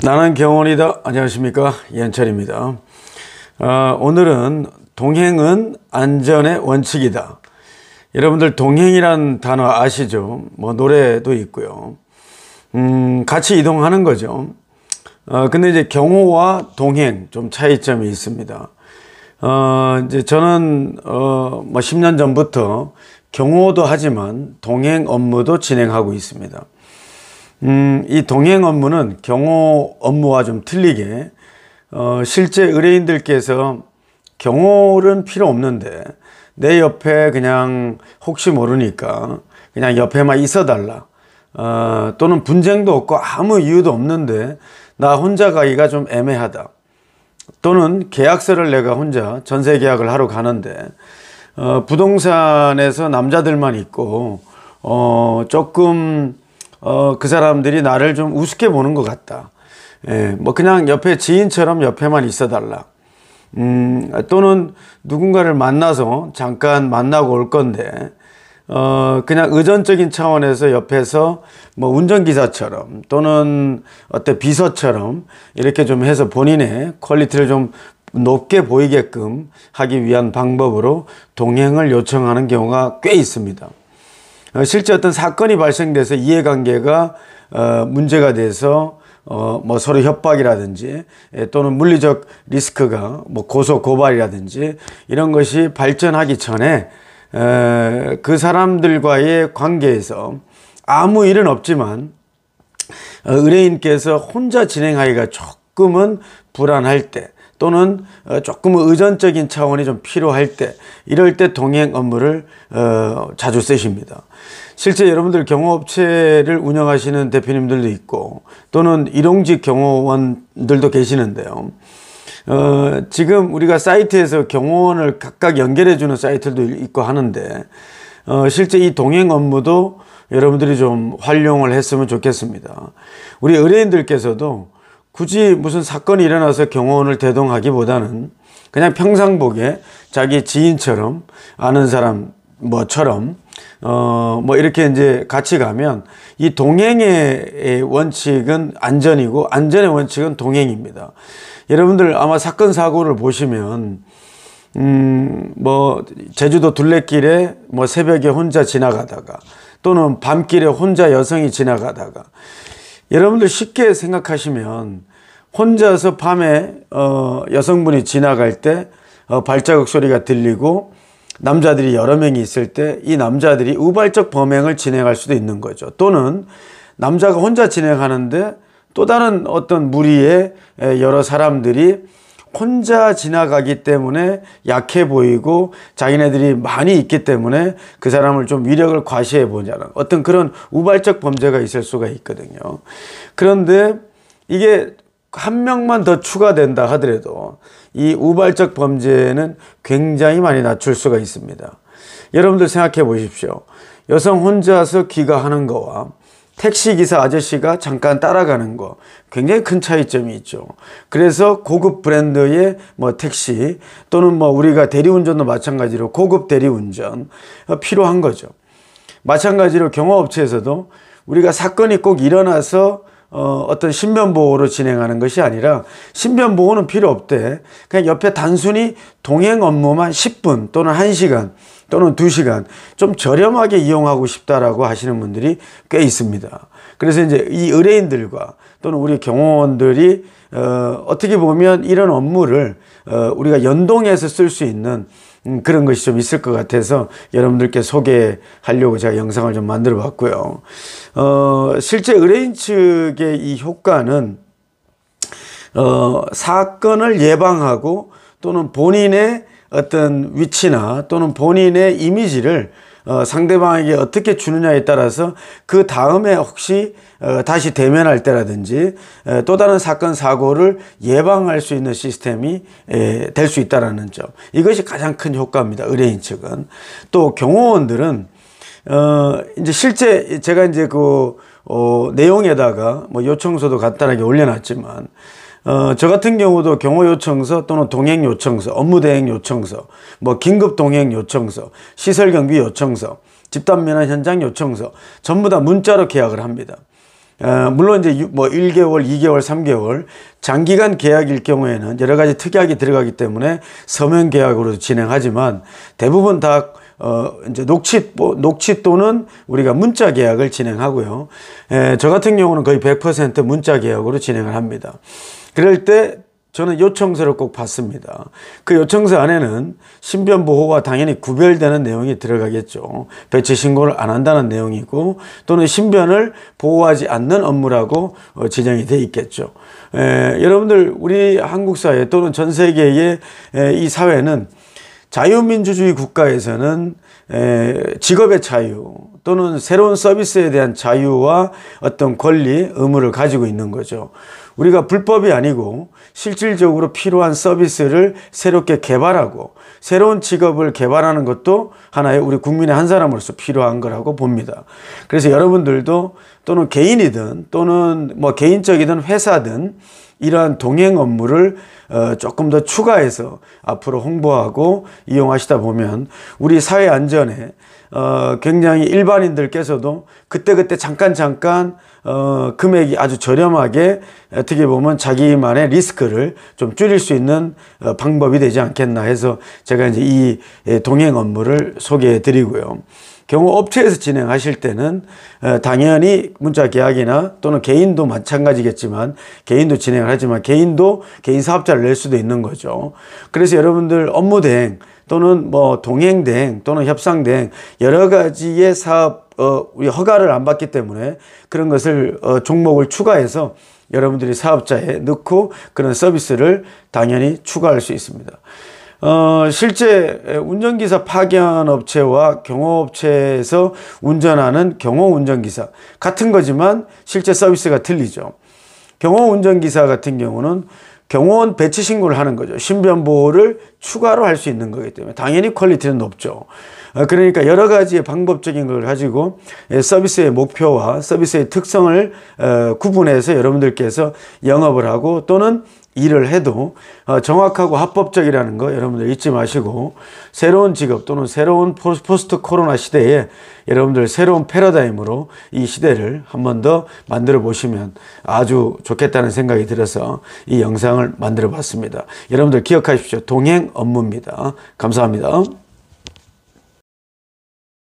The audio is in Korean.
나는 경원이다. 안녕하십니까, 이현철입니다. 오늘은 동행은 안전의 원칙이다. 여러분들 동행이란 단어 아시죠? 뭐 노래도 있고요. 같이 이동하는 거죠. 근데 이제 경호와 동행 좀 차이점이 있습니다. 이제 저는 뭐 10년 전부터 경호도 하지만 동행 업무도 진행하고 있습니다. 이 동행 업무는 경호 업무와 좀 틀리게 실제 의뢰인들께서 경호는 필요 없는데 내 옆에 그냥 혹시 모르니까 그냥 옆에만 있어 달라, 또는 분쟁도 없고 아무 이유도 없는데 나 혼자 가기가 좀 애매하다, 또는 계약서를 내가 혼자 전세 계약을 하러 가는데 부동산에서 남자들만 있고 조금 그 사람들이 나를 좀 우습게 보는 것 같다. 뭐 그냥 옆에 지인처럼 옆에만 있어 달라. 또는 누군가를 만나서 잠깐 만나고 올 건데 그냥 의존적인 차원에서 옆에서 뭐 운전기사처럼 또는 어때 비서처럼 이렇게 좀 해서 본인의 퀄리티를 좀 높게 보이게끔 하기 위한 방법으로 동행을 요청하는 경우가 꽤 있습니다. 실제 어떤 사건이 발생돼서 이해관계가 문제가 돼서 뭐 서로 협박이라든지 또는 물리적 리스크가 뭐 고소 고발이라든지 이런 것이 발전하기 전에 그 사람들과의 관계에서 아무 일은 없지만 의뢰인께서 혼자 진행하기가 조금은 불안할 때 또는 조금 의존적인 차원이 좀 필요할 때, 이럴 때 동행 업무를 자주 쓰십니다. 실제 여러분들 경호업체를 운영하시는 대표님들도 있고 또는 일용직 경호원들도 계시는데요. 지금 우리가 사이트에서 경호원을 각각 연결해 주는 사이트도 있고 하는데 실제 이 동행 업무도 여러분들이 좀 활용을 했으면 좋겠습니다. 우리 의뢰인들께서도 굳이 무슨 사건이 일어나서 경호원을 대동하기보다는 그냥 평상복에 자기 지인처럼 아는 사람 뭐처럼 뭐 이렇게 이제 같이 가면 이 동행의 원칙은 안전이고 안전의 원칙은 동행입니다. 여러분들 아마 사건 사고를 보시면 뭐 제주도 둘레길에 뭐 새벽에 혼자 지나가다가 또는 밤길에 혼자 여성이 지나가다가 여러분들 쉽게 생각하시면 혼자서 밤에 여성분이 지나갈 때 발자국 소리가 들리고 남자들이 여러 명이 있을 때 이 남자들이 우발적 범행을 진행할 수도 있는 거죠. 또는 남자가 혼자 진행하는데 또 다른 어떤 무리의 여러 사람들이 혼자 지나가기 때문에 약해 보이고 자기네들이 많이 있기 때문에 그 사람을 좀 위력을 과시해 보자는 어떤 그런 우발적 범죄가 있을 수가 있거든요. 그런데 이게 한 명만 더 추가된다 하더라도 이 우발적 범죄는 굉장히 많이 낮출 수가 있습니다. 여러분들 생각해 보십시오. 여성 혼자서 귀가하는 거와 택시기사 아저씨가 잠깐 따라가는 거 굉장히 큰 차이점이 있죠. 그래서 고급 브랜드의 뭐 택시 또는 뭐 우리가 대리운전도 마찬가지로 고급 대리운전 필요한 거죠. 마찬가지로 경호업체에서도 우리가 사건이 꼭 일어나서 어떤 신변보호로 진행하는 것이 아니라 신변보호는 필요 없대. 그냥 옆에 단순히 동행 업무만 10분 또는 1시간 또는 2시간 좀 저렴하게 이용하고 싶다라고 하시는 분들이 꽤 있습니다. 그래서 이제 이 의뢰인들과 또는 우리 경호원들이 어떻게 보면 이런 업무를 우리가 연동해서 쓸 수 있는 그런 것이 좀 있을 것 같아서 여러분들께 소개하려고 제가 영상을 좀 만들어 봤고요. 실제 의뢰인 측의 이 효과는 사건을 예방하고 또는 본인의 어떤 위치나 또는 본인의 이미지를 상대방에게 어떻게 주느냐에 따라서 그 다음에 혹시 다시 대면할 때라든지 또 다른 사건 사고를 예방할 수 있는 시스템이 될 수 있다는 점, 이것이 가장 큰 효과입니다. 의뢰인 측은. 또 경호원들은 이제 실제 제가 이제 그 내용에다가 뭐 요청서도 간단하게 올려놨지만 저 같은 경우도 경호요청서 또는 동행요청서, 업무대행요청서, 뭐 긴급동행요청서, 시설경비 요청서, 집단면허 현장요청서 전부 다 문자로 계약을 합니다. 물론 이제 뭐 1개월, 2개월, 3개월 장기간 계약일 경우에는 여러 가지 특약이 들어가기 때문에 서면 계약으로 진행하지만 대부분 다 이제 녹취 또는 우리가 문자 계약을 진행하고요. 저 같은 경우는 거의 100% 문자 계약으로 진행을 합니다. 그럴 때 저는 요청서를 꼭 받습니다. 그 요청서 안에는 신변 보호와 당연히 구별되는 내용이 들어가겠죠. 배치 신고를 안 한다는 내용이고 또는 신변을 보호하지 않는 업무라고 지정이 되어 있겠죠. 여러분들 우리 한국 사회 또는 전 세계의 이 사회는 자유민주주의 국가에서는 직업의 자유 또는 새로운 서비스에 대한 자유와 어떤 권리, 의무를 가지고 있는 거죠. 우리가 불법이 아니고 실질적으로 필요한 서비스를 새롭게 개발하고 새로운 직업을 개발하는 것도 하나의 우리 국민의 한 사람으로서 필요한 거라고 봅니다. 그래서 여러분들도 또는 개인이든 또는 뭐 개인적이든 회사든 이러한 동행 업무를 조금 더 추가해서 앞으로 홍보하고 이용하시다 보면 우리 사회 안전에 굉장히 일반인들께서도 그때그때 잠깐 금액이 아주 저렴하게 어떻게 보면 자기만의 리스크를 좀 줄일 수 있는 방법이 되지 않겠나 해서 제가 이제 이 동행 업무를 소개해 드리고요. 경우 업체에서 진행하실 때는 당연히 문자 계약이나 또는 개인도 마찬가지겠지만 개인도 진행을 하지만 개인도 개인 사업자를 낼 수도 있는 거죠. 그래서 여러분들 업무 대행 또는 뭐 동행 대행 또는 협상 대행 여러 가지의 사업 우리 허가를 안 받기 때문에 그런 것을 종목을 추가해서 여러분들이 사업자에 넣고 그런 서비스를 당연히 추가할 수 있습니다. 실제 운전기사 파견 업체와 경호업체에서 운전하는 경호 운전기사 같은 거지만 실제 서비스가 틀리죠. 경호 운전기사 같은 경우는 경호원 배치 신고를 하는 거죠. 신변보호를 추가로 할 수 있는 거기 때문에 당연히 퀄리티는 높죠. 그러니까 여러 가지의 방법적인 걸 가지고 서비스의 목표와 서비스의 특성을 구분해서 여러분들께서 영업을 하고 또는 일을 해도 정확하고 합법적이라는 거 여러분들 잊지 마시고 새로운 직업 또는 새로운 포스트 코로나 시대에 여러분들 새로운 패러다임으로 이 시대를 한 번 더 만들어 보시면 아주 좋겠다는 생각이 들어서 이 영상을 만들어 봤습니다. 여러분들 기억하십시오. 동행 업무입니다. 감사합니다.